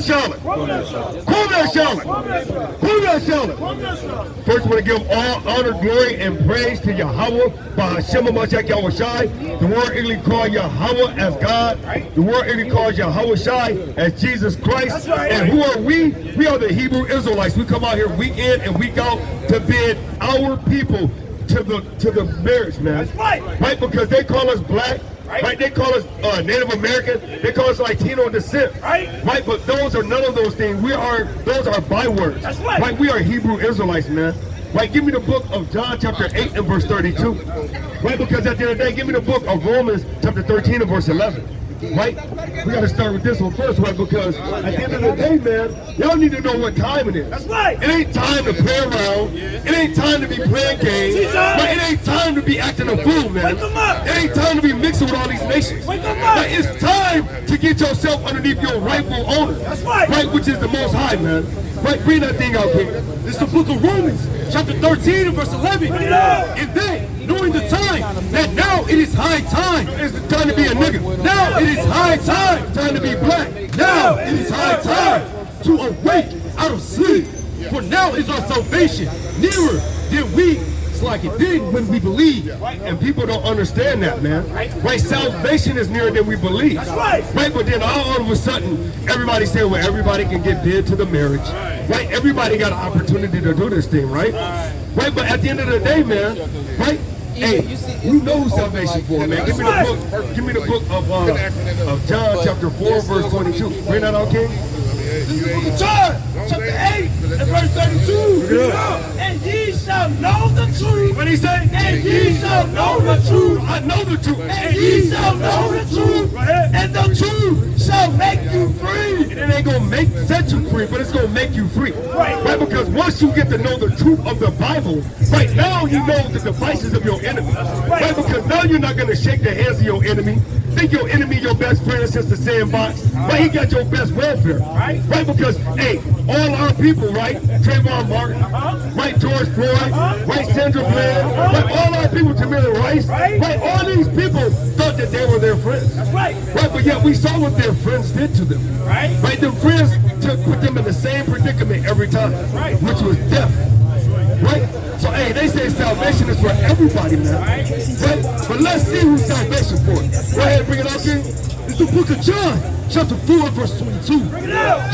Charlotte? Corvette Charlotte. Corvette Charlotte. First, I want to give all honor, glory, and praise to Yahweh, Bahashema Mashak Yahushai. The word English called Yahweh as God. The word English called Yahweh Shai as Jesus Christ. And who are we? We are the Hebrew Israelites. We come out here week in and week out to bid our people to the marriage, man. Right? Because they call us black. Right? They call us Native American. They call us Latino descent. Right? But those are none of those things. Those are bywords. Right? We are Hebrew Israelites, man. Right? Give me the book of John chapter 8 and verse 32. Right? Because at the end of the day, give me the book of Romans chapter 13 and verse 11. Right? We got to start with this one first, right? Because at the end of the day, man, y'all need to know what time it is. That's right. It ain't time to play around. It ain't time to be playing games. But it ain't time to be acting a fool, man. It ain't time to be mixing with all these nations. But it's time to get yourself underneath your rightful owner. That's right. Right? Which is the Most High, man. Right? Bring that thing out, King. This is the book of Romans, chapter 13 and verse 11. And they, knowing the time, that now it is high time. It's time to be a nigga. Now it is high time. Time to be black. Now it is high time to awake out of sleep. For now is our salvation nearer than we like it did when we believe. And people don't understand that, man. Right? Salvation is nearer than we believe. Right? But then all of a sudden, everybody saying, well, everybody can get bid to the marriage. Right? Everybody got an opportunity to do this thing, right? Right? But at the end of the day, man, right? Hey, you know who salvation for, man. Give me the book of John chapter 4, verse 22. Bring that out, King. This is the book of John, chapter 8, and verse 32. And ye shall know the truth. What did he say? And ye shall know the truth. I know the truth. And ye shall know the truth. And the truth shall make you free. And it ain't going to set you free, but it's going to make you free. Right? Because once you get to know the truth of the Bible, right now you know the devices of your enemy. Right? Because now you're not going to shake the hands of your enemy. Think your enemy your best friend since the sandbox. Right? He got your best welfare. Right? Because, hey, all our people, right? Trayvon Martin, right? George Floyd, right? Sandra Bland, right? All our people, Tamir Rice, right? All these people thought that they were their friends. That's right. Right? But yet we saw what their friends did to them. Right? Right? Their friends put them in the same predicament every time, which was death. Right? So, hey, they say salvation is for everybody, man. Right? But let's see who's salvation for. Go ahead, bring it up, King. It's the book of John, chapter 4, verse 22.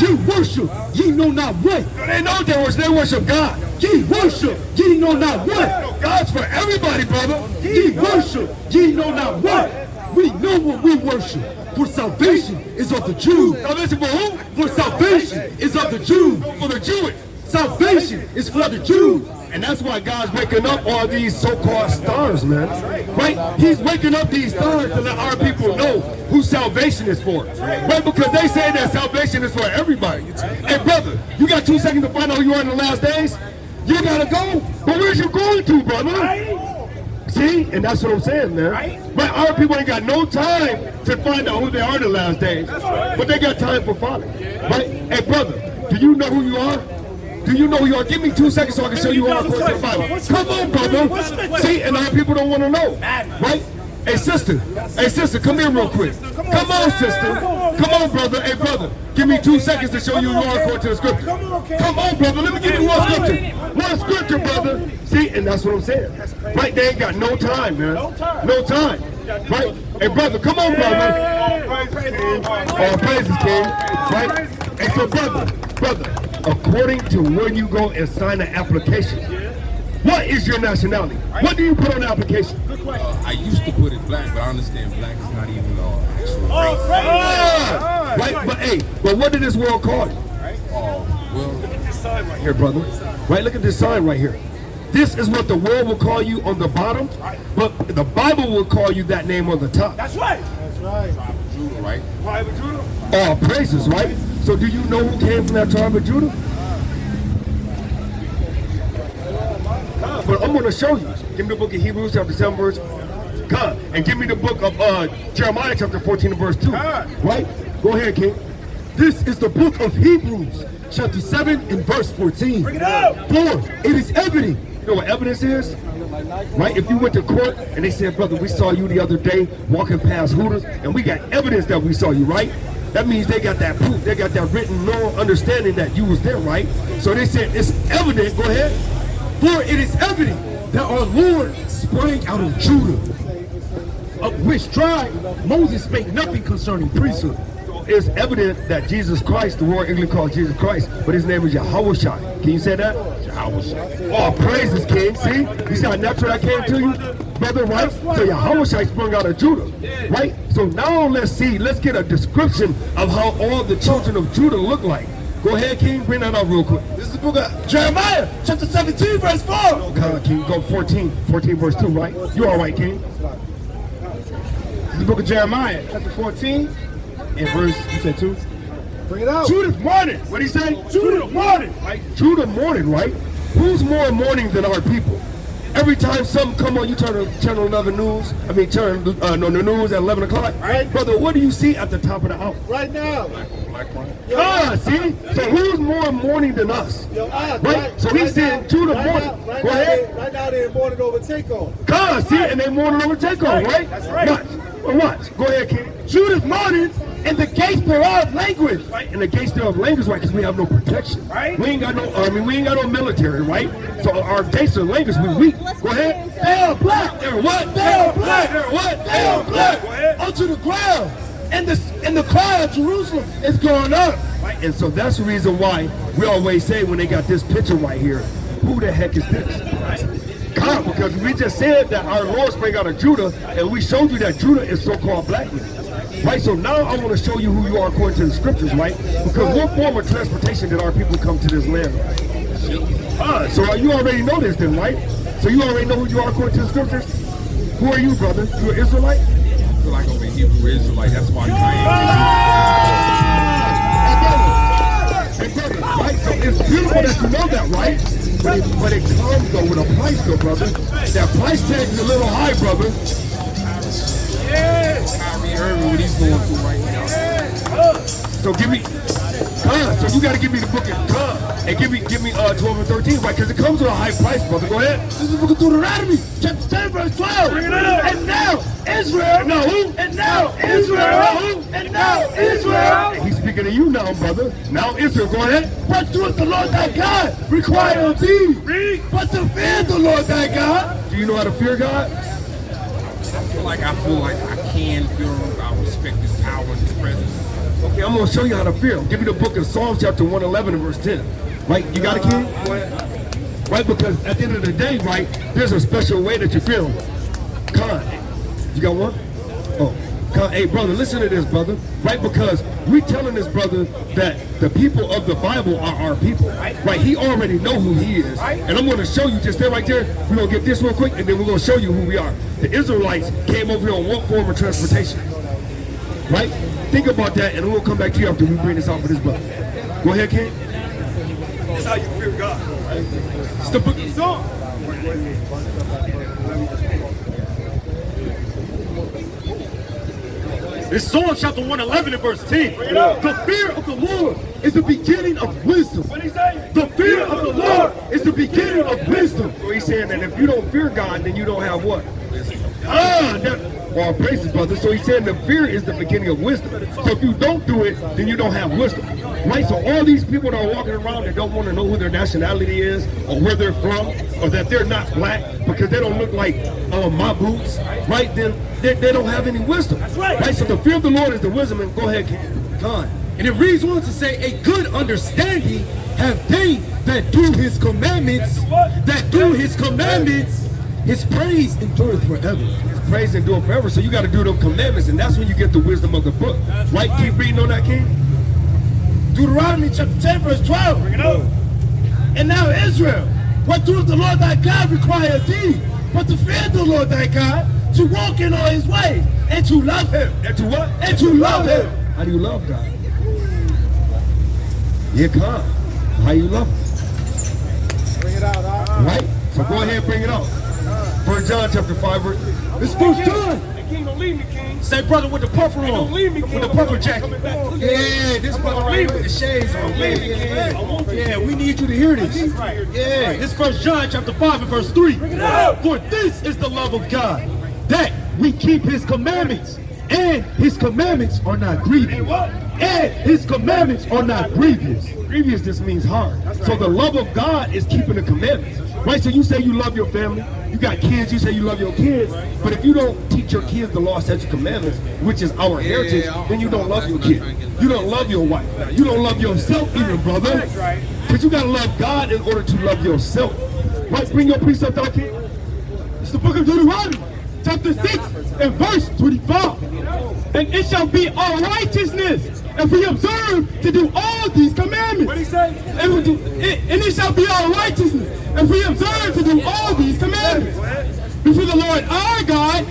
Ye worship, ye know not what. They know they worship God. Ye worship, ye know not what. God's for everybody, brother. Ye worship, ye know not what. We know what we worship. For salvation is of the Jews. Salvation for who? For salvation is of the Jews. For the Jewish. Salvation is for the Jews. And that's why God's waking up all these so-called stars, man. Right? He's waking up these stars to let our people know who salvation is for. Right? Because they say that salvation is for everybody. Hey, brother, you got 2 seconds to find out who you are in the last days? You gotta go. But where's you going to, brother? See? And that's what I'm saying, man. Right? Our people ain't got no time to find out who they are in the last days. But they got time for folly. Right? Hey, brother, do you know who you are? Do you know who you are? Give me 2 seconds so I can show you all according to the Bible. Come on, brother. See, and our people don't want to know. Right? Hey, sister, come here real quick. Come on, sister. Come on, brother. Hey, brother, give me 2 seconds to show you who you are according to the scripture. Come on, brother. Let me give you one scripture. One scripture, brother. See, and that's what I'm saying. Right? They ain't got no time, man. No time. Right? Hey, brother, come on, brother. All praises, King. Right? Hey, so, brother, according to where you go and sign an application, what is your nationality? What do you put on the application? I used to put it black, but I understand black is not even actual race. Right, but hey, but what did this world call you? Well, look at this sign right here, brother. Right, look at this sign right here. This is what the world will call you on the bottom, but the Bible will call you that name on the top. That's right. Tribe of Judah, right? Tribe of Judah. All praises, right? So do you know who came from that tribe of Judah? But I'm going to show you. Give me the book of Hebrews chapter 7 verse God. And give me the book of Jeremiah chapter 14 and verse 2. Right? Go ahead, King. This is the book of Hebrews chapter 7 and verse 14. Bring it out. For it is evident. You know what evidence is? Right? If you went to court and they said, brother, we saw you the other day walking past Hooters and we got evidence that we saw you, right? That means they got that proof. They got that written known understanding that you was there, right? So they said it's evident. Go ahead. For it is evident that our Lord sprang out of Judah, of which tribe Moses spake nothing concerning priesthood. It's evident that Jesus Christ, the word English called Jesus Christ, but his name is Yahushua. Can you say that? Yahushua. Oh, praises, King. See? You see how natural that came to you? Brother, right? So Yahushua sprung out of Judah, right? So now let's get a description of how all the children of Judah look like. Go ahead, King. Bring that out real quick. This is the book of Jeremiah, chapter 17, verse 4. Come on, King. Go 14 verse 2, right? You all right, King? This is the book of Jeremiah, chapter 14, and verse, you said 2? Bring it out. Judah's mourning. What did he say? Judah mourning. Right? Judah mourning, right? Who's more mourning than our people? Every time something come on, you turn on channel 11 news. I mean, turn the news at 11 o'clock. Right. Brother, what do you see at the top of the hour? Right now. See? So who's more mourning than us? Right? So he said Judah mourning. Go ahead. Right now they're mourning over takeoff. See? And they mourning over takeoff, right? That's right. Watch. Go ahead, King. Judah's mourning and the gates thereof language. Right? And the gates thereof language, right? Because we have no protection. Right. We ain't got no army. We ain't got no military, right? So our gates of language, we weak. Go ahead. They are black. They're what? They are black. They're what? They are black. Go ahead. Onto the ground. And the cry of Jerusalem is going up. Right? And so that's the reason why we always say when they got this picture right here, who the heck is this? God, because we just said that our Lord sprang out of Judah, and we showed you that Judah is so-called blackness. Right? So now I want to show you who you are according to the scriptures, right? Because what form of transportation did our people come to this land? So you already know this then, right? So you already know who you are according to the scriptures? Who are you, brother? You an Israelite? I feel like I'm a Hebrew Israelite. That's why I Right? So it's beautiful that you know that, right? But it comes though with a price though, brother. That price tag is a little high, brother. Kyrie Irving, what he's going through right now. So give me, so you got to give me the book and give me 12 and 13, right? Because it comes with a high price, brother. Go ahead. This is the book of Deuteronomy, chapter 10, verse 12. Bring it up. And now Israel. No, who? And now Israel. And now Israel. He's speaking to you now, brother. Now Israel, go ahead. What doeth the Lord thy God require of thee? But to fear the Lord thy God. Do you know how to fear God? I feel like I can feel him. I respect his power and his presence. Okay, I'm going to show you how to fear him. Give me the book of Psalms chapter 111 and verse 10. Right? You got it, King? Right? Because at the end of the day, right, there's a special way that you feel him. Con. You got one? Oh. Con. Hey, brother, listen to this, brother. Right? Because we telling this brother that the people of the Bible are our people. Right? He already know who he is. And I'm going to show you, just stay right there. We're going to get this real quick, and then we're going to show you who we are. The Israelites came over here on what form of transportation? Right? Think about that, and we'll come back to you after we bring this out for this brother. Go ahead, King. That's how you fear God. It's the book of Psalms. It's Psalm chapter 111 and verse 10. The fear of the Lord is the beginning of wisdom. What did he say? The fear of the Lord is the beginning of wisdom. So he's saying that if you don't fear God, then you don't have what? All praises, brother. So he's saying the fear is the beginning of wisdom. So if you don't do it, then you don't have wisdom. Right? So all these people that are walking around that don't want to know who their nationality is, or where they're from, or that they're not black because they don't look like my boots, right? Then they don't have any wisdom. That's right. So the fear of the Lord is the wisdom. And go ahead, King. God. And it reads on to say, a good understanding have they that do his commandments, his praise endureth forever. Praise and do it forever. So you got to do them commandments, and that's when you get the wisdom of the book. Right? Keep reading on that, King. Deuteronomy chapter 10, verse 12. Bring it up. And now Israel, what doeth the Lord thy God require of thee? But to fear the Lord thy God, to walk in all his ways, and to love him. And to what? And to love him. How do you love God? Yeah, come. How you love him? Bring it out, right? So go ahead and bring it out. 1 John chapter 5, verse. It's 1 John. King, don't leave me, King. Say, brother, with the puffer on. Don't leave me, King. With the puffer jacket. Yeah, this brother right here with the shades on. Yeah, we need you to hear this. Yeah, this 1 John chapter 5 and verse 3. For this is the love of God, that we keep his commandments, And his commandments are not grievous. And his commandments are not grievous. Grievous just means hard. So the love of God is keeping the commandments. Right? So you say you love your family. You got kids, you say you love your kids. But if you don't teach your kids the law, statutes, commandments, which is our heritage, then you don't love your kid. You don't love your wife. You don't love yourself even, brother. Because you got to love God in order to love yourself. Right? Bring your precept out, kid. It's the book of Deuteronomy, chapter 6 and verse 25. And it shall be our righteousness if we observe to do all these commandments. What did he say? And it shall be our righteousness if we observe to do all these commandments before the Lord our God,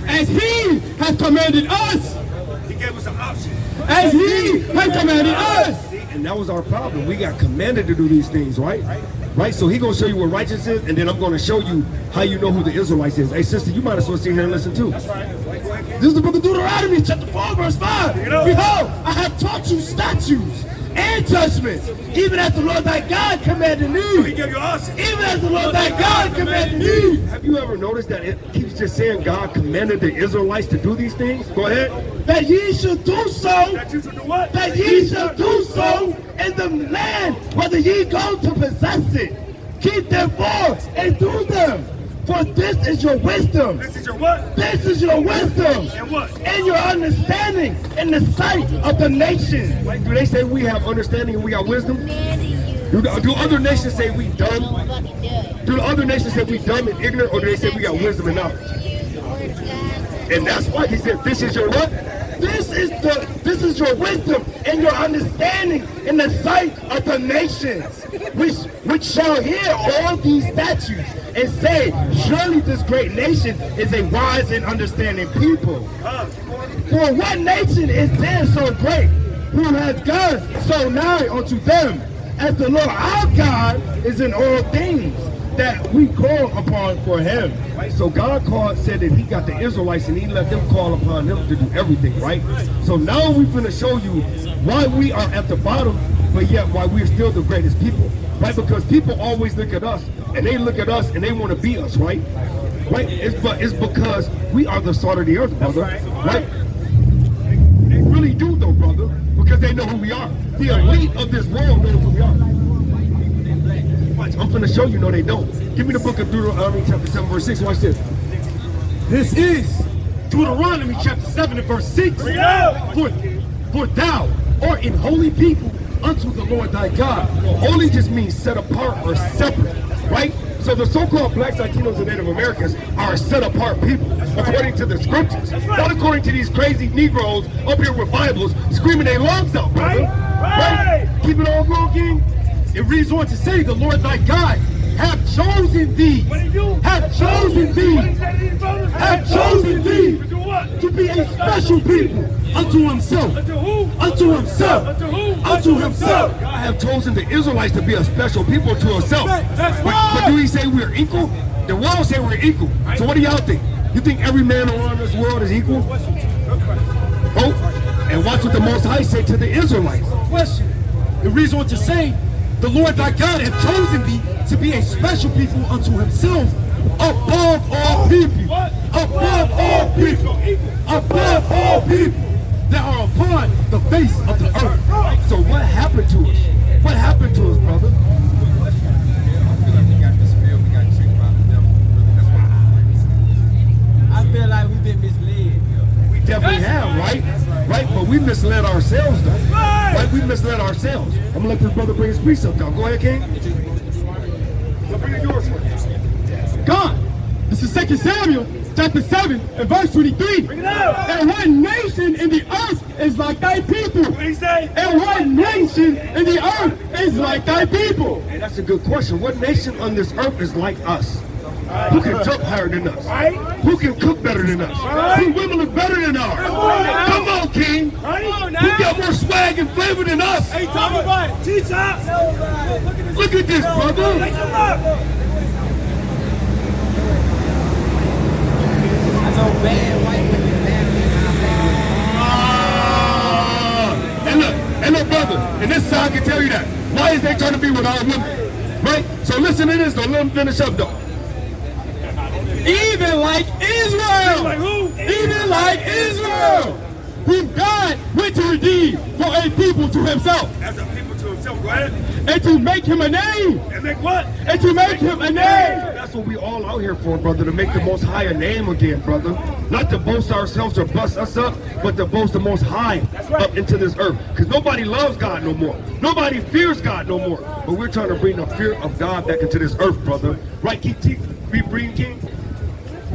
as He has commanded us. He gave us an option. As He has commanded us. And that was our problem. We got commanded to do these things, right? Right? So he gonna show you what righteousness is, and then I'm gonna show you how you know who the Israelites is. Hey sister, you might as well sit here and listen too. This is the book of Deuteronomy, chapter 4, verse 5. Behold, I have taught you statutes and judgments, even as the Lord thy God commanded me. He gave you option. Even as the Lord thy God commanded me. Have you ever noticed that it keeps just saying God commanded the Israelites to do these things? Go ahead. That ye should do so. That you should do what? That ye shall do so in the land, whether ye go to possess it. Keep therefore and do them. For this is your wisdom. This is your what? This is your wisdom. And what? And your understanding in the sight of the nations. Like, do they say we have understanding and we got wisdom? Do other nations say we dumb? Do the other nations say we dumb and ignorant, or do they say we got wisdom and knowledge? And that's why he said, this is your what? This is your wisdom and your understanding in the sight of the nations, which shall hear all these statutes and say, surely this great nation is a wise and understanding people. For what nation is there so great, who has God so nigh unto them, as the Lord our God is in all things that we call upon for him. So God said that he got the Israelites and he let them call upon him to do everything, right? So now we're going to show you why we are at the bottom, but yet why we're still the greatest people, right? Because people always look at us and they look at us and they want to be us, right? Right? It's because we are the salt of the earth, brother, right? They really do though, brother, because they know who we are. The elite of this world knows who we are. I'm going to show you, no they don't. Give me the book of Deuteronomy chapter 7 verse 6, watch this. This is Deuteronomy chapter 7 and verse 6. For thou art in holy people unto the Lord thy God. Well, holy just means set apart or separate, right? So the so-called blacks, Latinos, and Native Americans are set apart people, according to the scriptures. Not according to these crazy Negroes up here with Bibles screaming their lungs out, brother. Right? Keep it all going, King. It reads on to say, the Lord thy God have chosen thee, have chosen thee to be a special people unto himself, unto himself. God have chosen the Israelites to be a special people to himself. But do he say we're equal? The world say we're equal. So what do y'all think? You think every man around this world is equal? Oh, and watch what the Most High said to the Israelites. Question. It reads on to say, the Lord thy God hath chosen thee to be a special people unto himself above all people. Above all people. Above all people that are upon the face of the earth. So what happened to us? What happened to us, brother? I feel like we got this bill, we got tricked by the devil. That's why I feel like we've been misled. We definitely have, right? Right? But we misled ourselves, though. Right? We misled ourselves. I'm gonna let this brother bring his precept down. Go ahead, King. So bring yours first. God, this is 2 Samuel chapter 7 and verse 23. And one nation in the earth is like thy people. And one nation in the earth is like thy people. Hey, that's a good question. What nation on this earth is like us? Who can jump higher than us? Who can cook better than us? Who women look better than ours? Come on, King. Who got more swag and flavor than us? Hey, talk about it. Teach us. Look at this, brother. And look, brother, and this side can tell you that. Why is they trying to be with our women? Right? So listen to this, though. Let them finish up, though. Even like Israel. Like who? Even like Israel. Whom God went to redeem for a people to himself. As a people to himself. Go ahead. And to make him a name. And make what? And to make him a name. That's what we all out here for, brother, to make the Most High a name again, brother. Not to boast ourselves or bust us up, but to boast the Most High up into this earth. Because nobody loves God no more. Nobody fears God no more. But we're trying to bring the fear of God back into this earth, brother. Right, keep bring King?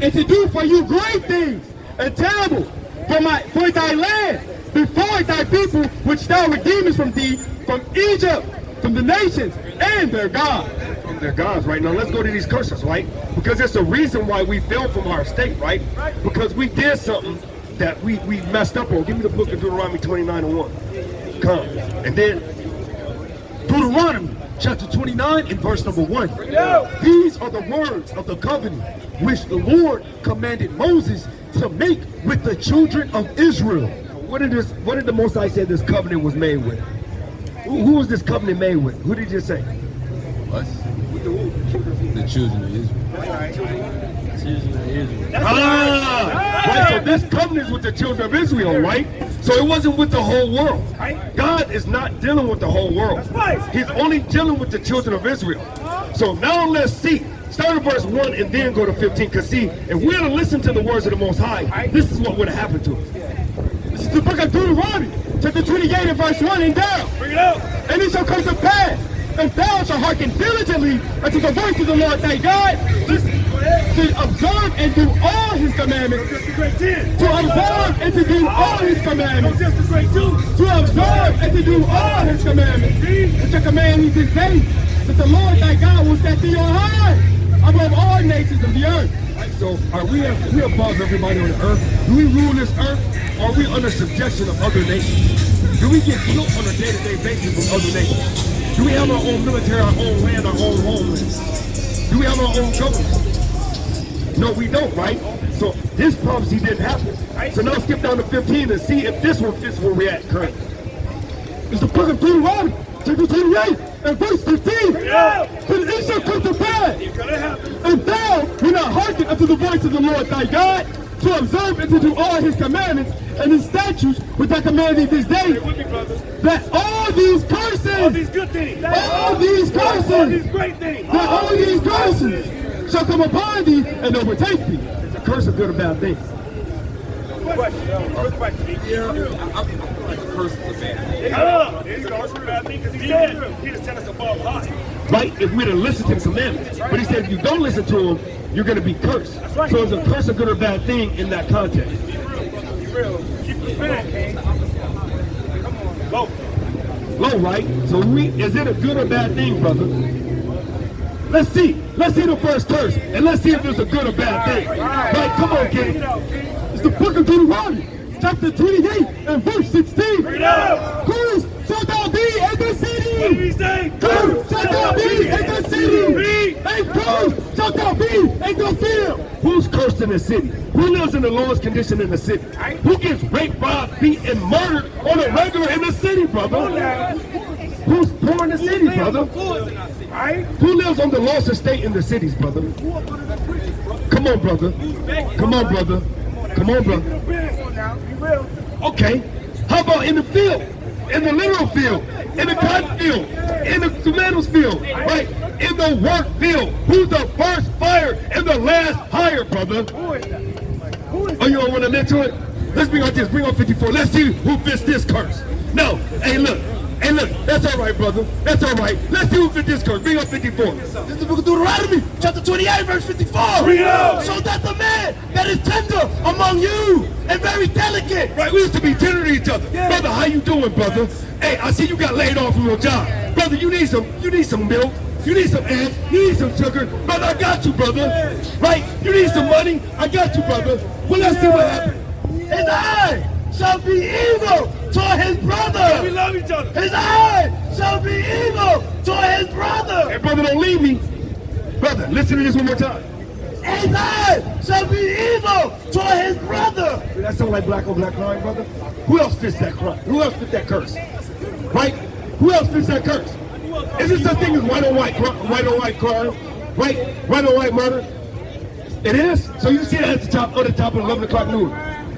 And to do for you great things and terrible for thy land, before thy people, which thou redeemest from thee, from Egypt, from the nations, and their God. From their gods, right? Now let's go to these curses, right? Because it's a reason why we fell from our state, right? Because we did something that we messed up on. Give me the book of Deuteronomy 29:1. Come. And then Deuteronomy chapter 29 and verse number 1. These are the words of the covenant which the Lord commanded Moses to make with the children of Israel. what did the Most High say this covenant was made with? Who was this covenant made with? Who did you say? Us? The children of Israel. Right, so this covenant is with the children of Israel, right? So it wasn't with the whole world. God is not dealing with the whole world. He's only dealing with the children of Israel. So now let's see. Start at verse 1 and then go to 15. Because see, if we had to listen to the words of the Most High, this is what would have happened to us. This is the book of Deuteronomy, chapter 28 and verse 1 and down. Bring it out. And it shall come to pass, if thou shalt hearken diligently unto the voice of the Lord thy God, to observe and do all his commandments, Just the great 10. to observe and to do all his commandments, Just the great 2. to observe and to do all his commandments, which are commanded this day, that the Lord thy God will set thee on high above all nations of the earth. So are we above everybody on the earth? Do we rule this earth? Or are we under subjection of other nations? Do we get killed on a day-to-day basis from other nations? Do we have our own military, our own land, our own homeland? Do we have our own government? No, we don't, right? So this prophecy didn't happen. So now skip down to 15 and see if this one fits where we're at currently. It's the book of Deuteronomy, chapter 28 and verse 15. Yeah. But it shall come to pass, It's gonna happen. if thou will not hearken unto the voice of the Lord thy God, to observe and to do all his commandments and his statutes which I command thee this day, Stay with me, brothers. that all these curses, All these good things. all these All curses, these great things. that all these curses shall come upon thee and overtake thee. Is a curse a good or bad thing? Good question. Yeah, I feel like curse is a bad thing. There you go. It's a bad thing because he said he just set us above high. Right? If we'd have listened to the commandments. But he said if you don't listen to him, you're going to be cursed. right. So is a curse a good or bad thing in that context? Be real. Keep the fan, King. Come on. Low. Low, right? So is it a good or bad thing, brother? Let's see the first curse, and let's see if it's a good or bad thing. Right? Come on, Bring King. it out, King. It's the book of Deuteronomy, chapter 28 and verse 16. Bring it out. Cursed shalt thou be in the What did city. he say? Cursed shalt thou be in the city. Read. And cursed shalt thou be in the field. Who's cursed in the city? Who lives in the lowest condition in the city? Who gets raped, robbed, beat, and murdered on a regular in the city, brother? Who's poor in the city, brother? Right? Who lives on the lowest estate in the cities, brother? Come on, brother. Come on, brother. Come on, brother. The business now. Be real. Okay. How about in the field? In the literal field? In the cotton field? In the tomatoes field? Right? In the work field? Who's the first fired and the last hired, brother? Who is that? Who is Oh, you don't want to admit to it? Let's bring out this. Bring out 54. Let's see who fits this curse. No. Hey, look. Hey, look. That's all right, brother. That's all right. Let's see who fits this curse. Bring out 54. This is the book of Deuteronomy, chapter 28, verse 54. Bring it out. So that the man that is tender among you and very delicate. Right, we used to be tender to each other. Brother, how you doing, brother? Hey, I see you got laid off from your job. Brother, you need some milk. You need some eggs. You need some sugar. Brother, I got you, brother. Right? You need some money. I got you, brother. Well, let's see what happens. His eye shall be evil toward his We brother. love each other. His eye shall be evil toward his brother. Hey, brother, don't leave me. Brother, listen to this one more time. His eye shall be evil toward his brother. Does that sound like black on black crime, brother? Who else fits that crime? Who else fits that curse? Right? Who else fits that curse? Is there such thing as white on white crime? Right? White on white murder? It is? So you see it at the top of the 11 o'clock news.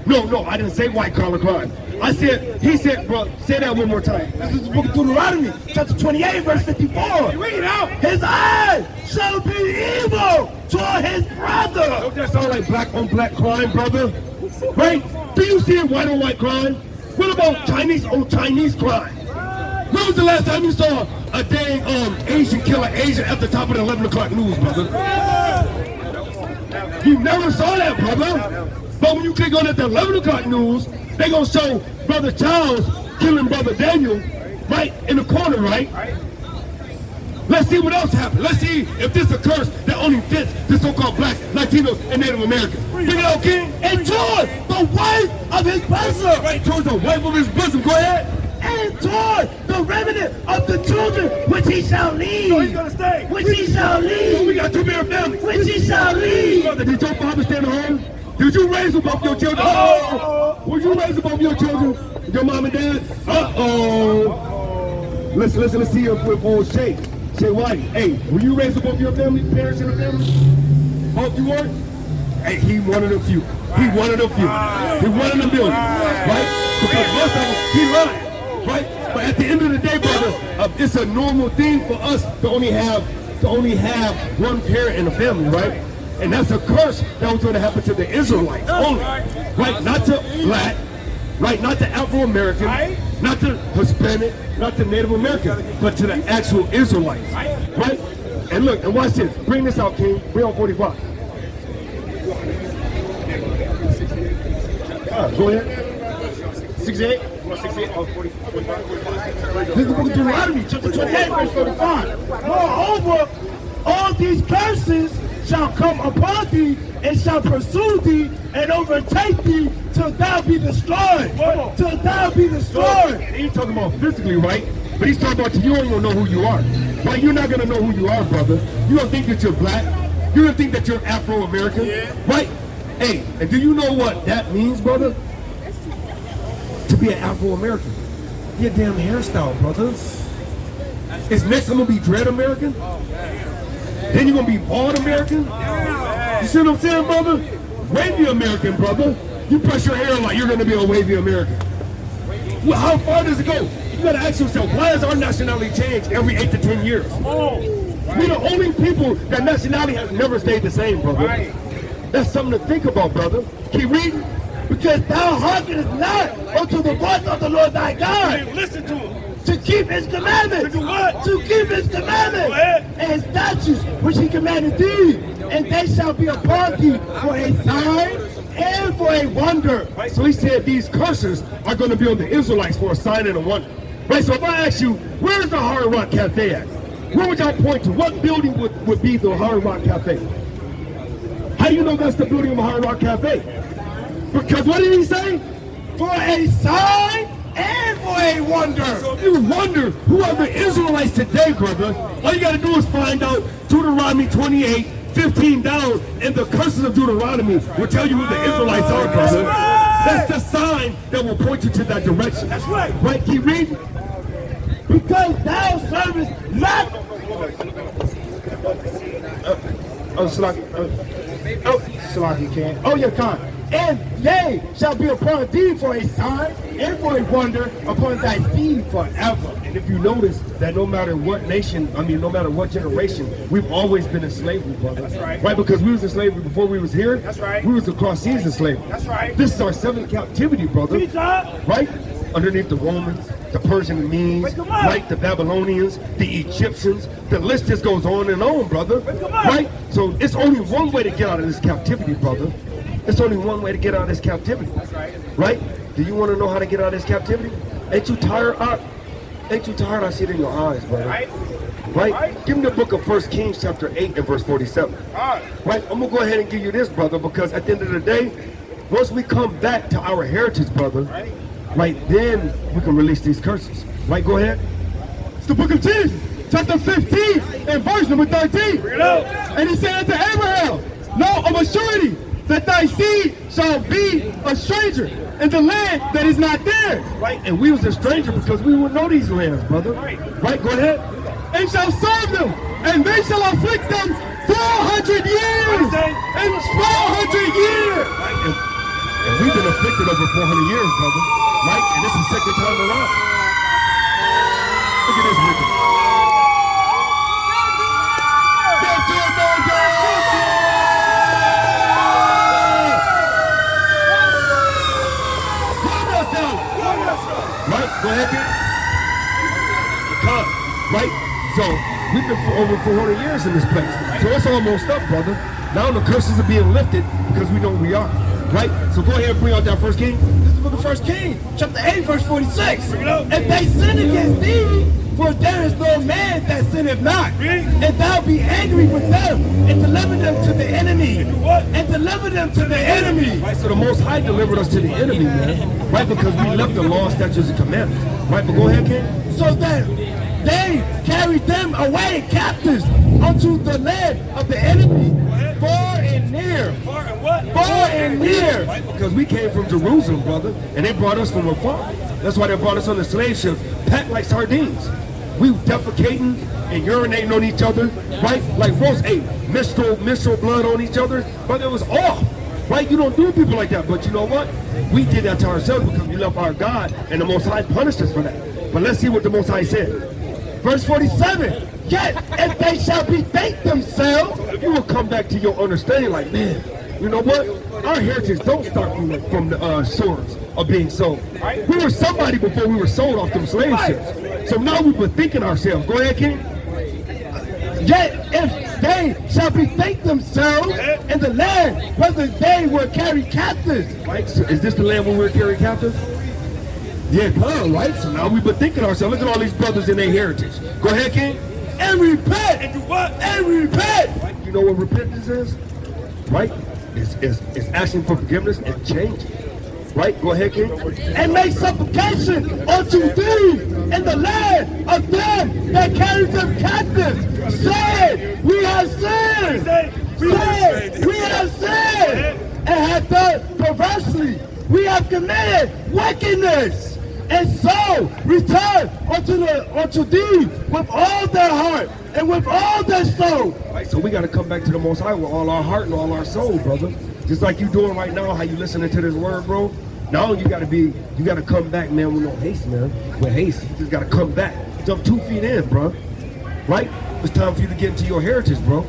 No, I didn't say white collar crime. I said, he said, bro, say that one more time. This is the book of Deuteronomy, chapter 28, verse 54. Read out. His eye shall be evil toward his brother. Don't that sound like black on black crime, brother? Right? Do you see it white on white crime? What about Chinese on Chinese crime? When was the last time you saw a dang Asian kill an Asian at the top of the 11 o'clock news, brother? You never saw that, brother. But when you click on it at the 11 o'clock news, they gonna show Brother Charles killing Brother Daniel right in the corner, right? Let's see what else happened. Let's see if this occurs that only fits the so-called blacks, Latinos, and Native Americans. Bring it out, King. And toward the wife of his bosom. Right towards the wife of his bosom. Go ahead. And toward the remnant of the children which he shall lead. So he's gonna stay. Which he shall We lead. got two mere families. Which he shall lead. Brother, did your father stand home? Did you raise above your children? Would you raise above your children? Your mom and dad? Let's see if with old Shay. Shay Whitey. Hey, were you raised above your family, parents in the family? Both you were? Hey, he one of the few. He one of the few. He one of the million. Right? Because most of them, he lied. Right? But at the end of the day, brother, it's a normal thing for us to only have one parent in the family, right? And that's a curse that was going to happen to the Israelites only, right? Not to black, right? Not to Afro-American, not to Hispanic, not to Native American, but to the actual Israelites, right? And look, and watch this. Bring this out, King. Bring on 45. Go ahead. 68? 68? Oh, 45. This is the book of Deuteronomy, chapter 28, verse 45. Moreover, all these curses shall come upon thee and shall pursue thee and overtake thee till thou be destroyed. Till thou be destroyed. And he's talking about physically, right? But he's talking about you don't even know who you are. Right? You're not going to know who you are, brother. You don't think that you're black. You don't think that you're Afro-American. Right? Hey, and do you know what that means, brother? To be an Afro-American. Your damn hairstyle, brother. Is next I'm going to be dread American? Then you're going to be bald American? You see what I'm saying, brother? Wavy American, brother. You press your hair like you're going to be a wavy American. Well, how far does it go? You got to ask yourself, why does our nationality change every 8 to 10 years? We're the only people that nationality has never stayed the same, brother. That's something to think about, brother. Keep reading. Because thou hearkenest not unto the voice of the Lord thy God. Listen to him. To keep his commandments. To do what? To keep his commandments. Go ahead. And his statutes which he commanded thee. And they shall be upon thee for a sign and for a wonder. Right, so he said these curses are going to be on the Israelites for a sign and a wonder. Right, so if I ask you, where's the Hard Rock Cafe at? Where would y'all point to? What building would be the Hard Rock Cafe? How do you know that's the building of the Hard Rock Cafe? Because what did he say? For a sign and for a wonder. So if you wonder who are the Israelites today, brother, all you got to do is find out Deuteronomy 28, 15 down, and the curses of Deuteronomy will tell you who the Israelites are, brother. That's the sign that will point you to that direction. That's right. Right, keep reading. Because thou servest not. Salaki can't. Oh, you can't. And they shall be upon thee for a sign and for a wonder upon thy seed forever. And if you notice that no matter what nation, no matter what generation, we've always been in slavery, brother. That's right. Right, because we was in slavery before we was here. That's right. We was across seas in slavery. That's right. This is our 7th captivity, brother. Pizza. Right? Underneath the Romans, the Persian Medes, Wake 'em up. right? The Babylonians, the Egyptians. The list just goes on, brother. Wake 'em up. Right? So it's only one way to get out of this captivity, brother. It's only one way to get out of this captivity. That's right. Right? Do you want to know how to get out of this captivity? Ain't you tired? Ain't you tired? I see it in your eyes, brother. Right. Right? Give me the book of 1 Kings chapter 8 and verse 47. All right. Right? I'm going to go ahead and give you this, brother, because at the end of the day, once we come back to our heritage, brother, right, then we can release these curses. Right? Go ahead. It's the book of Jesus, chapter 15 and verse number 13. Bring it out. And he said unto Abraham, know of a surety that thy seed shall be a stranger in the land that is not theirs. Right? And we was a stranger because we would know these lands, brother. Right? Go ahead. And shall serve them, and they shall afflict them 400 years! In 400 years! And we've been afflicted over 400 years, brother. Right? And this is the second time around. Look at this wicked. Right? Go ahead, kid. Come. Right? So, we've been for over 400 years in this place. So it's almost up, brother. Now the curses are being lifted because we know who we are. Right? So go ahead and bring out that first king. This is the book of 1 Kings, chapter 8, verse 46. If they sin against thee, for there is no man that sinneth not, and thou be angry with them, and deliver them to the enemy. And deliver them to the enemy. Right, so the Most High delivered us to the enemy, man. Right, because we left the law, statutes, and commandments. Right, but go ahead, King. So that they carried them away captives unto the land of the enemy, far and near. Far and what? Far and near. Right, because we came from Jerusalem, brother, and they brought us from afar. That's why they brought us on the slave ship, packed like sardines. We defecating and urinating on each other, right? Like Rose ate menstrual blood on each other, but it was off, right? You don't do people like that, but you know what? We did that to ourselves because we left our God, and the Most High punished us for that. But let's see what the Most High said. Verse 47. Yet if they shall bethink themselves, If you will come back to your understanding, like, man, you know what? Our heritage don't start from the shores of being sold. We were somebody before we were sold off them slave ships. So now we've been thinking ourselves. Go ahead, King. yet if they shall bethink themselves in the land, whether they were carried captives. Right? So is this the land where we're carried captive? Yeah, come, right? So now we've been thinking ourselves. Look at all these brothers in their heritage. Go ahead, King. And repent. And do what? And repent. Right? You know what repentance is? Right? It's asking for forgiveness and changing. Right? Go ahead, King. And make supplication unto thee in the land of them that carried them captives, saying, we have sinned. Saying, we have sinned and have done perversely. We have committed wickedness. And so return unto thee with all their heart and with all their soul. Right? So we got to come back to the Most High with all our heart and all our soul, brother. Just like you doing right now, how you listening to this word, bro. Now you got to come back, man, with no haste, man. With haste, you just got to come back. Jump 2 feet in, bro. Right? It's time for you to get into your heritage, bro.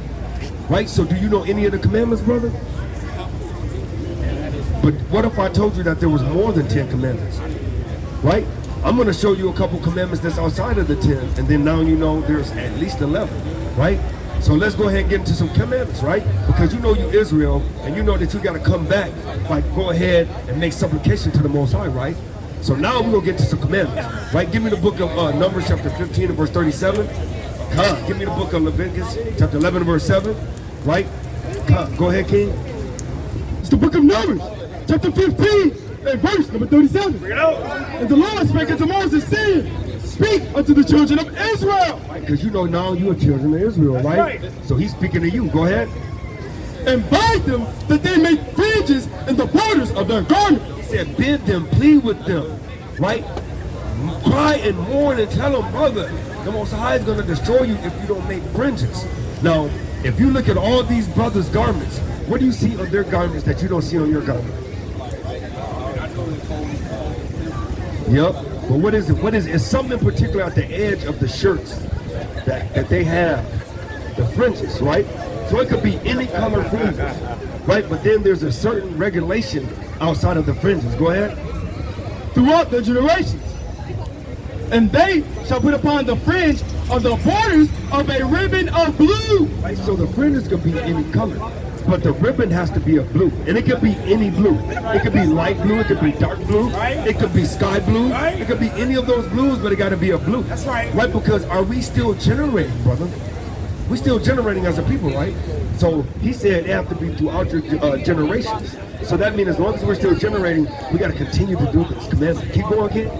Right? So do you know any of the commandments, brother? But what if I told you that there was more than 10 commandments? Right? I'm going to show you a couple commandments that's outside of the 10, and then now you know there's at least 11, right? So let's go ahead and get into some commandments, right? Because you know you Israel, and you know that you got to come back, like go ahead and make supplication to the Most High, right? So now we're going to get to some commandments, right? Give me the book of Numbers chapter 15 and verse 37. Give me the book of Leviticus chapter 11 and verse 7, right? Go ahead, King. It's the book of Numbers, chapter 15, and verse number 37. Bring it out. And the Lord spake unto Moses, saying, speak unto the children of Israel, Because you know now you are children of Israel, right? So he's speaking to you. Go ahead. and bind them that they make fringes in the borders of their garments. He said, bid them, plead with them, right? Cry and mourn and tell them, brother, the Most High is going to destroy you if you don't make fringes. Now, if you look at all these brothers' garments, what do you see on their garments that you don't see on your garment? Yep. But what is it? What is it? It's something particular at the edge of the shirts that they have, the fringes, right? So it could be any color fringes, right? But then there's a certain regulation outside of the fringes. Go ahead. Throughout the generations. And they shall put upon the fringe of the borders of a ribbon of blue. Right? So the fringes could be any color, but the ribbon has to be of blue. And it could be any blue. It could be light blue, it could be dark blue, it could be sky blue, it could be any of those blues, but it got to be a blue. That's right. Right? Because are we still generating, brother? We're still generating as a people, right? So he said they have to be throughout your generations. So that means as long as we're still generating, we got to continue to do this commandment. Keep going, kid.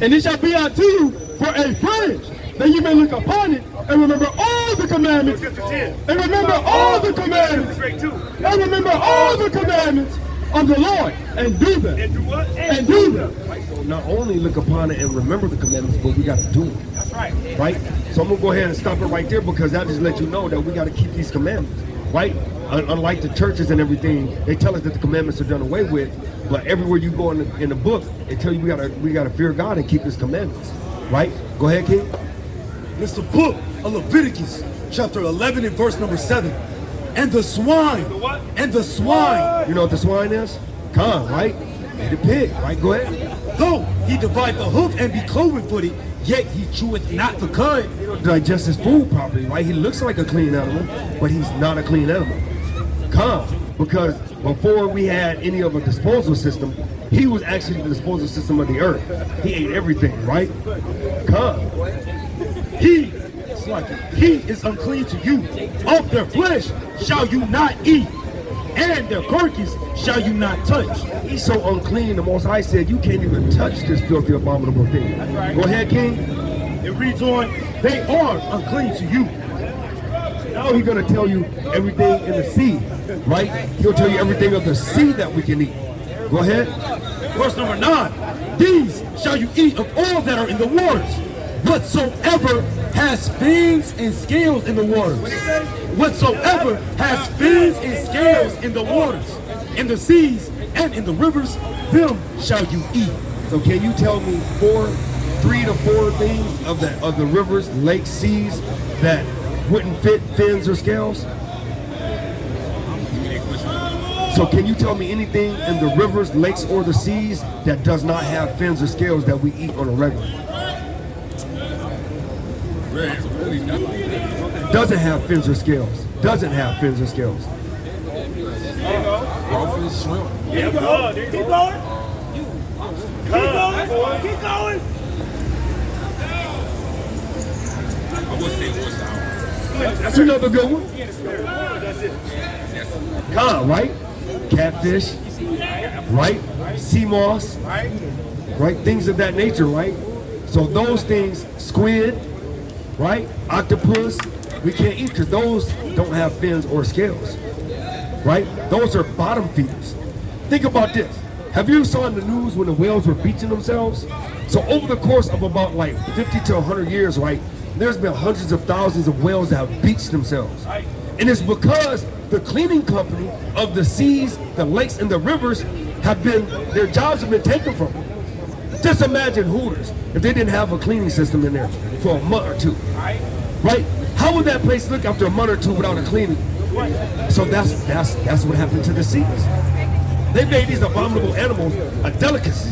And it shall be unto you for a fringe, that you may look upon it and remember all the commandments. Let's get to 10. And remember all the commandments. Great too. And remember all the commandments of the Lord and do them. And do what? And do them. Right? So not only look upon it and remember the commandments, but we got to do it. That's right. Right? So I'm going to go ahead and stop it right there because that just let you know that we got to keep these commandments. Right? Unlike the churches and everything, they tell us that the commandments are done away with, but everywhere you go in the book, they tell you we gotta fear God and keep His commandments. Right? Go ahead, King. It's the book of Leviticus, chapter 11 and verse number 7. And the swine. The what? And the swine. You know what the swine is? Con, right? And the pig, right? Go ahead. Though he divide the hoof and be cloven-footed, yet he cheweth not the cud. He don't digest his food properly, right? He looks like a clean animal, but he's not a clean animal. Con, because before we had any of a disposal system, he was actually the disposal system of the earth. He ate everything, right? Con. He is unclean to you. Of their flesh shall you not eat, and their carcass shall you not touch. He's so unclean, the Most High said, you can't even touch this filthy, abominable thing. Go ahead, King. It reads on, they are unclean to you. Now he's going to tell you everything in the sea, right? He'll tell you everything of the sea that we can eat. Go ahead. Verse number 9, these shall you eat of all that are in the waters, whatsoever has fins and scales in the waters. Whatsoever has fins and scales in the waters, in the seas and in the rivers, them shall you eat. So can you tell me 3 to 4 things of the rivers, lakes, seas that wouldn't fit fins or scales? So can you tell me anything in the rivers, lakes, or the seas that does not have fins or scales that we eat on a regular? Doesn't have fins or scales. Doesn't have fins or scales. Crawfish, shrimp. Keep going. Keep going. Keep going. I would say what's That's another good one. That's it. Con, right? Catfish, right? Sea moss, right? Things of that nature, right? So those things, squid, right? Octopus, we can't eat because those don't have fins or scales, right? Those are bottom feeders. Think about this. Have you saw in the news when the whales were beaching themselves? So over the course of about like 50 to 100 years, right? There's been hundreds of thousands of whales that have beached themselves. And it's because the cleaning company of the seas, the lakes, and the rivers their jobs have been taken from them. Just imagine Hooters if they didn't have a cleaning system in there for a month or two, right? How would that place look after a month or two without a cleaning? So that's what happened to the seas. They made these abominable animals a delicacy.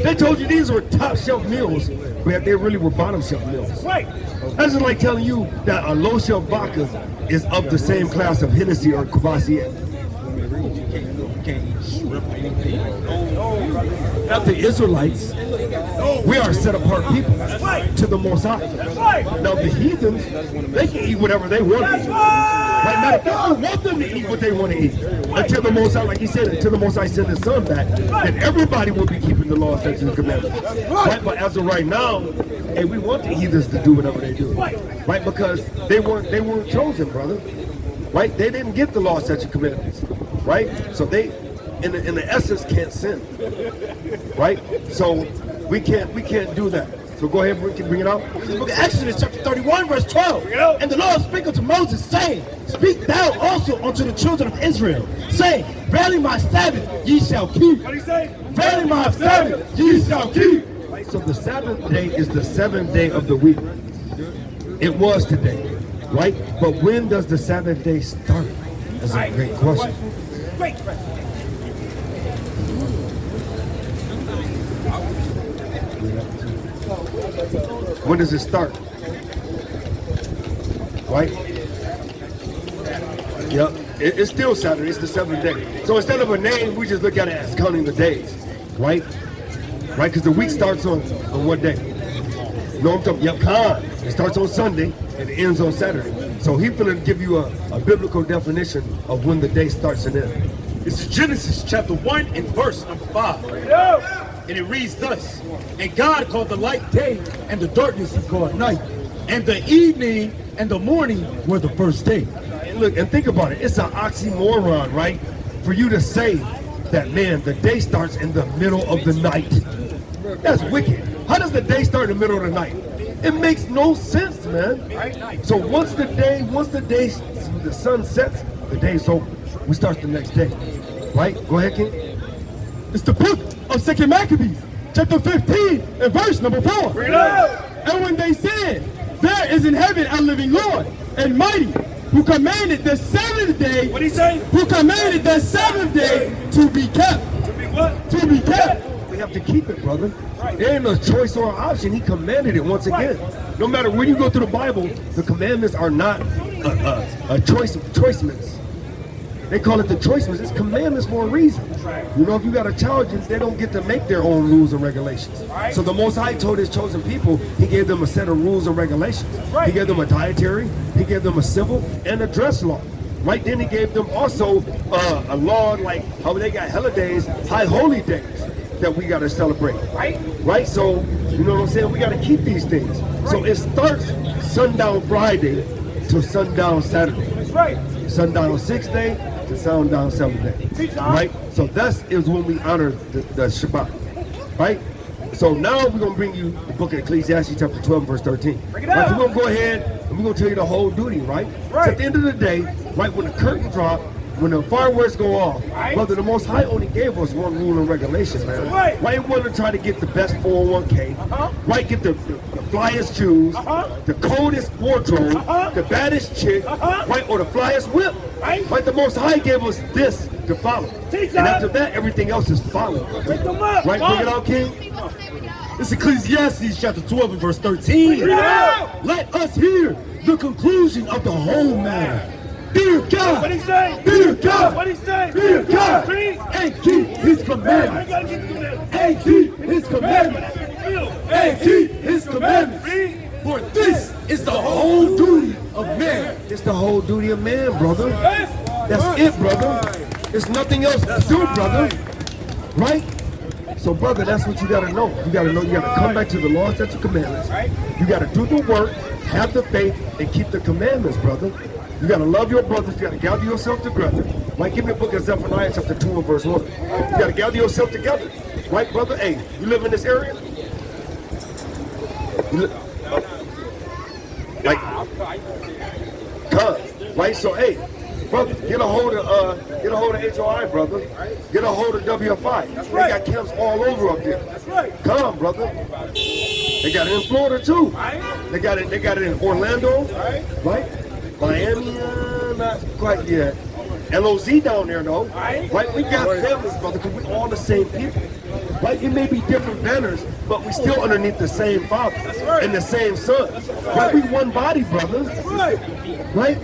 They told you these were top shelf meals, but they really were bottom shelf meals. Right. That's just like telling you that a low shelf vodka is of the same class of Hennessy or Cavassier. Not the Israelites. We are set apart people to the Most High. Now the heathens, they can eat whatever they want to eat. Right? Matter of fact, I want them to eat what they want to eat. Until the Most High, like he said, until the Most High send his son back, then everybody will be keeping the law, statutes, and commandments. Right? But as of right now, hey, we want the heathens to do whatever they do. Right? Because they weren't chosen, brother. Right? They didn't get the law, statutes, and commandments. Right? So they, in the essence, can't sin. Right? So we can't do that. So go ahead, bring it out. The book of Exodus, chapter 31, verse 12. And the Lord spake unto Moses, saying, Speak thou also unto the children of Israel, saying, Verily my Sabbath ye shall keep. What do you say? Verily my Sabbath ye shall keep. So the Sabbath day is the 7th day of the week. It was today, right? But when does the Sabbath day start? That's a great question. Great question. When does it start? Right? Yep. It's still Saturday. It's the 7th day. So instead of a name, we just look at it as counting the days. Right? Right? Because the week starts on what day? No, I'm talking, yep, Khan. It starts on Sunday and it ends on Saturday. So he's going to give you a biblical definition of when the day starts and ends. It's Genesis chapter 1 and verse number 5. And it reads thus, And God called the light day, and the darkness he called night. And the evening and the morning were the first day. And look, and think about it. It's an oxymoron, right? For you to say that, man, the day starts in the middle of the night. That's wicked. How does the day start in the middle of the night? It makes no sense, man. So once the sun sets, the day's over. We start the next day. Right? Go ahead, King. It's the book of 2 Maccabees, chapter 15, and verse number 4. Bring it up. And when they said, there is in heaven a living Lord, and mighty, who commanded the seventh day, What he say? who commanded the seventh day to be kept. To be what? To be kept. We have to keep it, brother. There ain't no choice or option. He commanded it once again. No matter where you go through the Bible, the commandments are not a choicements. They call it the choicements. It's commandments for a reason. You know, if you got a child, they don't get to make their own rules and regulations. So the Most High told his chosen people, he gave them a set of rules and regulations. He gave them a dietary, he gave them a civil, and a dress law. Right then he gave them also a law like how they got holidays, high holy days that we got to celebrate. Right? So, you know what I'm saying? We got to keep these things. So it starts sundown Friday to sundown Saturday. That's right. Sundown 6th day to sundown 7th day. Right? So that is when we honor the Shabbat. Right? So now we're going to bring you the book of Ecclesiastes chapter 12 verse 13. Bring it Right? out. We're going to go ahead and we're going to tell you the whole duty, right? So at the end of the day, right, when the curtain drop, when the fireworks go off, brother, the Most High only gave us one rule and regulation, man. Right? We want to try to get the best 401k, right? Get the flyest shoes, the coldest wardrobe, the baddest chick, right? Or the flyest whip. Right? The Most High gave us this to follow. And after that, everything else is followed. Right? Bring it out, King. It's Ecclesiastes chapter 12 and verse 13. Let us hear the conclusion of the whole matter. Fear God. What he say? Fear God. What he say? Fear God. Read. And keep his I commandments. gotta get through that. And keep his commandments. And keep his commandments. Read. For this is the whole duty of man. It's the whole duty of man, brother. That's it, brother. There's nothing else to do, brother. Right? So, brother, that's what you got to know. You got to know you got to come back to the law, statutes, and commandments. You got to do the work, have the faith, and keep the commandments, brother. You got to love your brothers. You got to gather yourself together. Right? Give me a book of Zephaniah chapter 2 and verse 1. You got to gather yourself together. Right, brother? Hey, you live in this area? Right? So, hey, brother, get a hold of HOI, brother. Get a hold of WFI. They got camps all over up there. Come, brother. They got it in Florida too. They got it in Orlando, right? Miami, not quite yet. LOZ down there though, right? We got families, brother, because we all the same people. Right? It may be different banners, but we still underneath the same Father and the same Son. Right? We one body, brother. Right?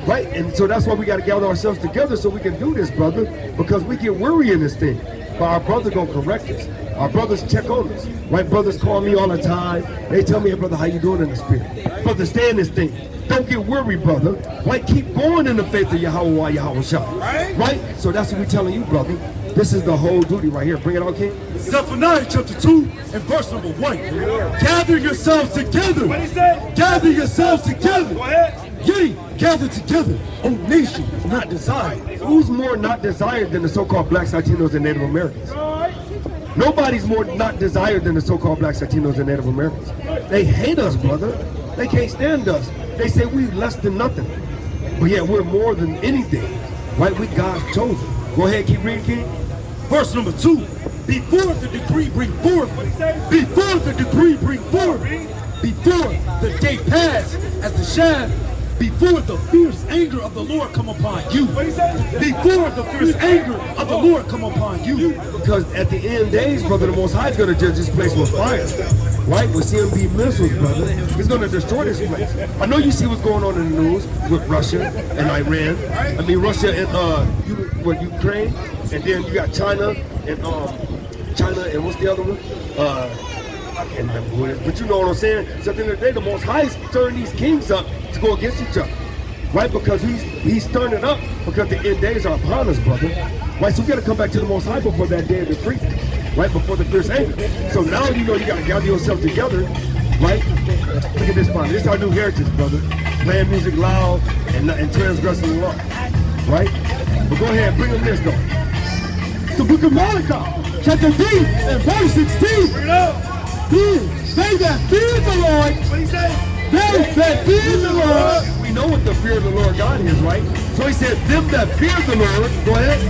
Right? And so that's why we got to gather ourselves together so we can do this, brother, because we get weary in this thing. But our brother gonna correct us. Our brothers check on us. Right? Brothers call me all the time. They tell me, hey, brother, how you doing in the spirit? Brother, stay in this thing. Don't get worried, brother. Right? Keep going in the faith of Yahweh Shah. Right? So that's what we're telling you, brother. This is the whole duty right here. Bring it on, King. Zephaniah chapter 2 and verse number 1. Gather yourselves together. What he say? Gather yourselves together. Go ahead. Yea, gather together, O nation, not desired. Who's more not desired than the so-called Blacks, Latinos, and Native Americans? Nobody's more not desired than the so-called Blacks, Latinos, and Native Americans. They hate us, brother. They can't stand us. They say we less than nothing. But yet we're more than anything. Right? We God's chosen. Go ahead, keep reading, King. Verse number 2. Before the decree bring forth, before the decree bring forth, before the day pass as the shaft, before the fierce anger of the Lord come upon you. Before the fierce anger of the Lord come upon you. Because at the end days, brother, the Most High is going to judge this place with fire. Right? With CMB missiles, brother. He's going to destroy this place. I know you see what's going on in the news with Russia and Iran. I mean, Russia and Ukraine. And then you got China and what's the other one? I can't remember who it is, but you know what I'm saying? So at the end of the day, the Most High is stirring these kings up to go against each other. Right? Because he's stirring it up because the end days are upon us, brother. Right? So we got to come back to the Most High before that day of defeat. Right? Before the fierce anger. So now you know you got to gather yourself together. Right? Look at this, brother. This is our new heritage, brother. Playing music loud and transgressing the law. Right? But go ahead, bring them this, though. the book of Malachi, chapter 3 and verse 16. Bring it up. They that fear the Lord, What do you say? they that fear the Lord. We know what the fear of the Lord God is, right? So he said, them that fear the Lord, go ahead.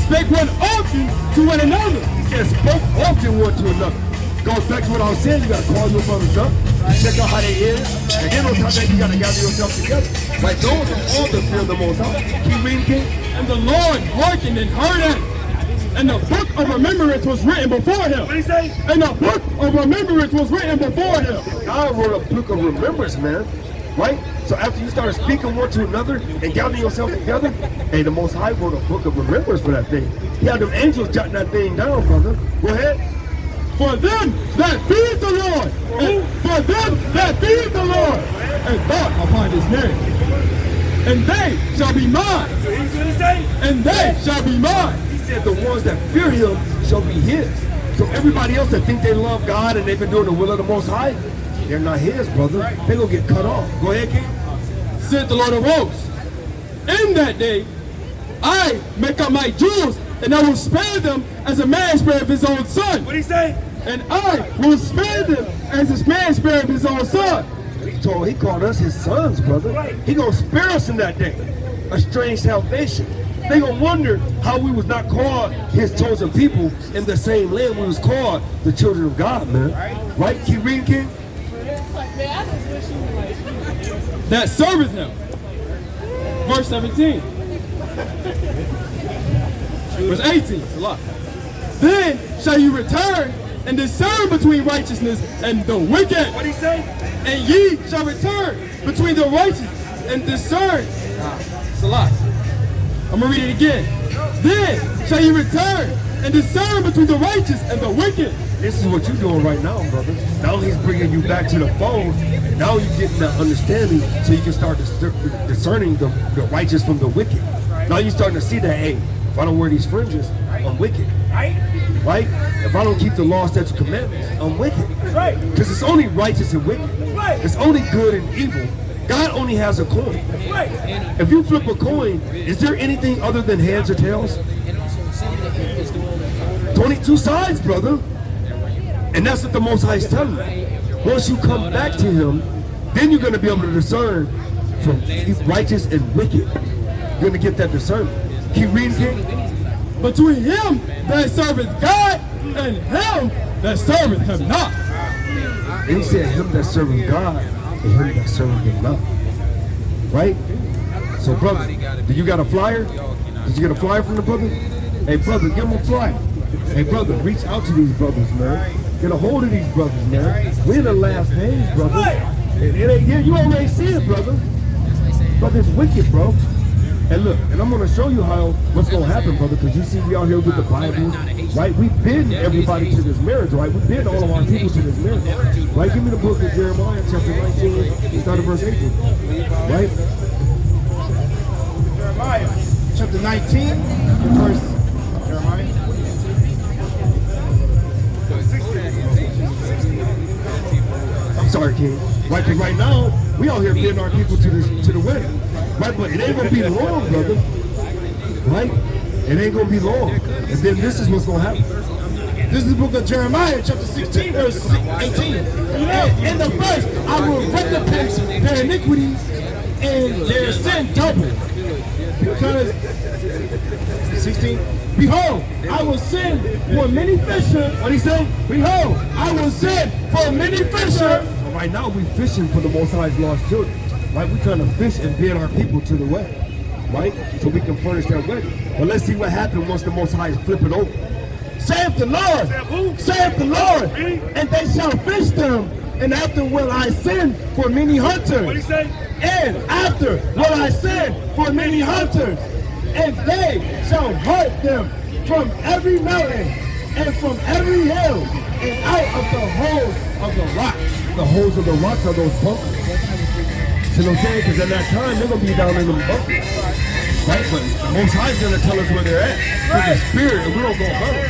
Spake one often to one another. He said, spoke often one to another. Goes back to what I was saying, you gotta call your brothers up, check out how they is, and then on top of that, you gotta gather yourself together. Like those are all the fear of the Most High. Keep reading, King. And the Lord hearkened and heard it. And the book of remembrance was written before him. What do you say? And the book of remembrance was written before him. God wrote a book of remembrance, man. Right? So after you started speaking one to another and gathering yourself together, hey, the Most High wrote a book of remembrance for that thing. He had them angels jotting that thing down, brother. Go ahead. For them that fear the Lord, and for them that fear the Lord, and thought upon his name. And they shall be mine, What do you say? and they shall be mine. He said the ones that fear him shall be his. So everybody else that think they love God and they've been doing the will of the Most High, they're not his, brother. They're going to get cut off. Go ahead, King. Said the Lord of hosts. In that day, I make up my jewels, and I will spare them as a man spareth his own son. What do you say? And I will spare them as a man spareth his own son. He called us his sons, brother. He going to spare us in that day. A strange salvation. They going to wonder how we was not called his chosen people in the same land we was called the children of God, man. Right? Keep reading, King. That serveth him. Verse 17. Verse 18. It's a lot. Then shall you return and discern between righteousness and the wicked. What do you say? And ye shall return between the righteous and discern. It's a lot. I'm going to read it again. Then shall you return and discern between the righteous and the wicked. This is what you're doing right now, brother. Now he's bringing you back to the fold. Now you're getting that understanding so you can start discerning the righteous from the wicked. Now you're starting to see that, hey, if I don't wear these fringes, I'm wicked. Right? Right? If I don't keep the law, statutes, commandments, I'm wicked. Right. Because it's only righteous and wicked. Right. It's only good and evil. God only has a coin. Right. If you flip a coin, is there anything other than heads or tails? 22 sides, brother. And that's what the Most High is telling you. Once you come back to him, then you're going to be able to discern from righteous and wicked. You're going to get that discernment. Keep reading, King. Between him that serveth God and him that serveth him not. And he said, him that serveth God and him that serveth him not. Right? So, brother, do you got a flyer? Did you get a flyer from the brother? Hey, brother, give him a flyer. Hey, brother, reach out to these brothers, man. Get a hold of these brothers, man. We're in the last days, brother. It ain't, yeah, you already see it, brother. Brother, it's wicked, bro. And look, and I'm going to show you what's going to happen, brother, because you see we out here with the Bible, right? We bid everybody to this marriage, right? We bid all of our people to this marriage, right? Give me the book of Jeremiah, chapter 19, start at verse 18, right? Jeremiah chapter 19, verse Jeremiah. I'm sorry, King. Right, because right now, we out here bidding our people to the wedding. Right, but it ain't going to be long, brother. Right? It ain't going to be long. And then this is what's going to happen. This is the book of Jeremiah, chapter 16, verse 18. In the first, I will recompense their iniquities and their sin double. Because, 16, behold, I will send for many fishers. What he say? Behold, I will send for many fishers. But right now, we fishing for the Most High's lost children. Right? We're trying to fish and bid our people to the wedding. Right? So we can furnish that wedding. But let's see what happens once the Most High flip it over. Saith the Lord, saith the Lord, and they shall fish them, and after will I send for many hunters. What do you say? And after will I send for many hunters, and they shall hunt them from every mountain and from every hill, and out of the holes of the rocks. The holes of the rocks are those bunkers. See what I'm saying? Because at that time, they're going to be down in them bunkers. Right? But the Most High is going to tell us where they're at. Through the Spirit, and we don't go hunt them.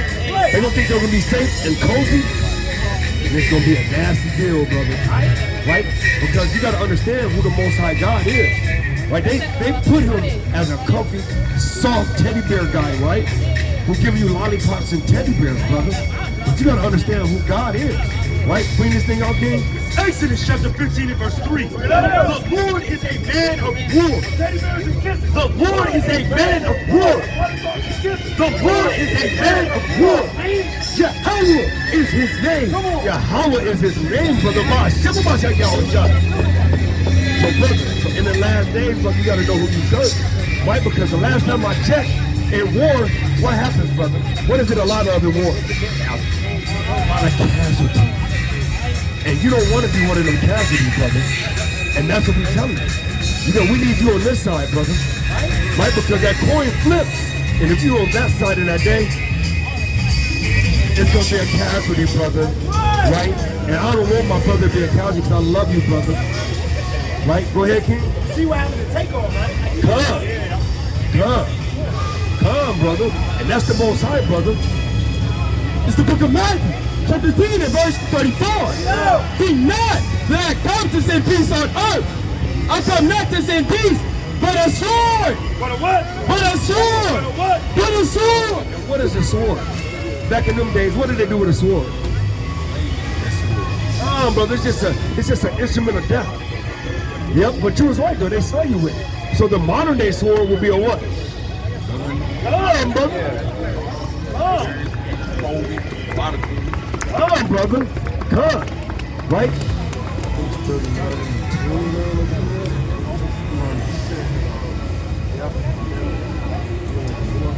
They don't think they're going to be safe and cozy. And it's going to be a nasty deal, brother. Right? Because you got to understand who the Most High God is. Right? They put him as a comfy, soft teddy bear guy, right? who's giving you lollipops and teddy bears, brother. But you gotta understand who God is, right? Bring this thing out, King. Exodus chapter 15 and verse 3. The Lord is a man of war. The Lord is a man of war. The Lord is a man of war. Yahweh is his name. Yahweh is his name, brother. So, brother, so in the last days, brother, you gotta know who you serve, right? Because the last time I checked, in war, what happens, brother? What is it a lot of in war? A lot of casualties. And you don't want to be one of them casualties, brother. And that's what we tell you. You know, we need you on this side, brother. Right? Because that coin flips. And if you're on that side of that day, it's going to be a casualty, brother. Right? And I don't want my brother to be a casualty because I love you, brother. Right? Go ahead, King. See what happened to Takeoff, right? Come, brother. And that's the Most High, brother. It's the book of Matthew, chapter 10 and verse 34. Be not that I come to send peace on earth. I come not to send peace, but a sword. What a what? But a sword. What? But a sword. And what is a sword? Back in them days, what did they do with a sword? Brother, it's just an instrument of death. Yep, but you was right though, they saw you with it. So the modern day sword will be a what? Come, brother. Come, brother. Come. Right?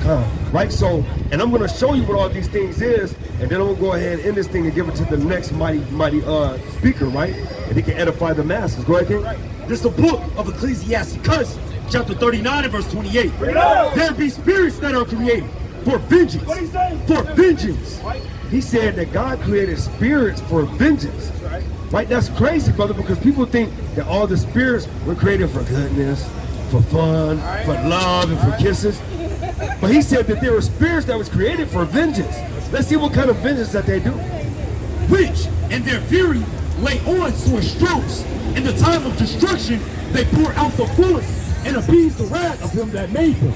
Come. Right? So, and I'm going to show you what all these things is, and then I'm going to go ahead and end this thing and give it to the next mighty speaker, right? And he can edify the masses. Go ahead, King. This is the book of Ecclesiasticus, chapter 39 and verse 28. There be spirits that are created for vengeance. What did he say? For vengeance. He said that God created spirits for vengeance. Right? That's crazy, brother, because people think that all the spirits were created for goodness, for fun, for love, and for kisses. But he said that there were spirits that was created for vengeance. Let's see what kind of vengeance that they do. Which, in their fury, lay on sore strokes. In the time of destruction, they pour out the bullets and appease the wrath of him that made them.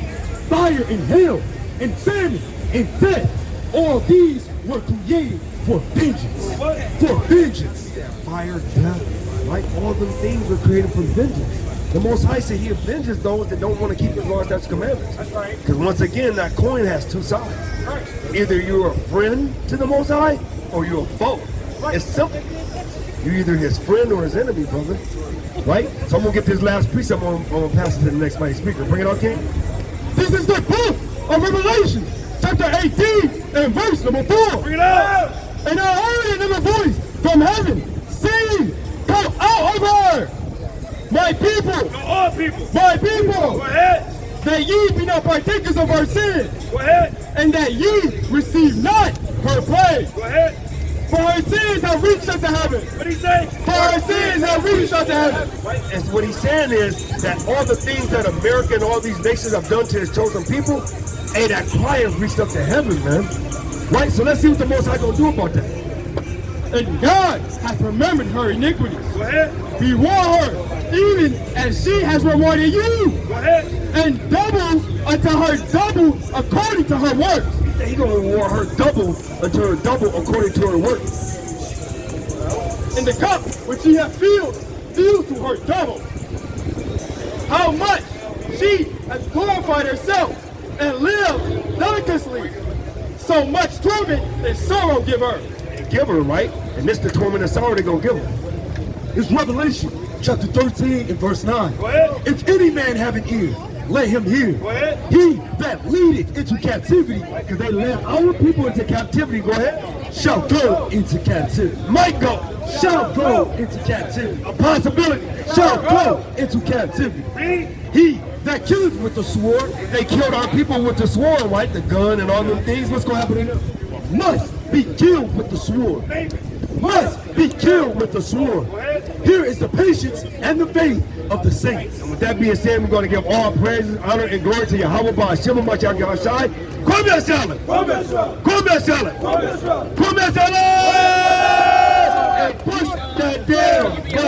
Fire and hail, and famine, and death, all these were created for vengeance. For vengeance. Fire, death, right? All them things were created for vengeance. The Most High said he avenges those that don't want to keep his laws, statutes, commandments. That's right. Because once again, that coin has two sides. Right. Either you're a friend to the Most High, or you're a foe. It's simple. You're either his friend or his enemy, brother. Right? So I'm going to get this last precept. I'm going to pass it to the next mighty speaker. Bring it on, King. This is the book of Revelation, chapter 18 and verse number 4. Bring it out. And I heard another voice from heaven saying, come out of her, my people, To all people. my people, Go ahead. that ye be not partakers of our sin, Go ahead. and that ye receive not her plague. Go ahead. For our sins have reached unto heaven. What did he say? For our sins have reached unto heaven. Right? And what he's saying is that all the things that America and all these nations have done to his chosen people, hey, that cry has reached up to heaven, man. Right? So let's see what the Most High gonna do about that. And God hath remembered her iniquities. Go ahead. Reward her, even as she has rewarded you. Go ahead. And double unto her double according to her works. He said he gonna reward her double until her double according to her works. In the cup which she hath filled to her double. How much she has glorified herself and lived delicately. So much torment and sorrow give her. And give her, right? And this the torment and sorrow they gonna give her. It's Revelation chapter 13 and verse 9. Go ahead. If any man have an ear, let him hear. Go ahead. He that leadeth into captivity, Because they led our people into captivity. Go ahead. shall go into captivity. Might go. Shall go into captivity. A possibility. Shall go into captivity. Read. He that killeth with the sword They killed our people with the sword, right? The gun and all them things. What's gonna happen to them? must be killed with the sword. David. Must be killed with the sword. Go ahead. Here is the patience and the faith of the saints. With that being said, we're going to give all praises, honor, and glory to Yahweh by Hashem Mashiach Yahushai. Come here, Salad. Come here, sir. Come here, Salad. Come here, sir. Come here, Salad. And push that damn button.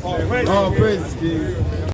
All right. All praises, King.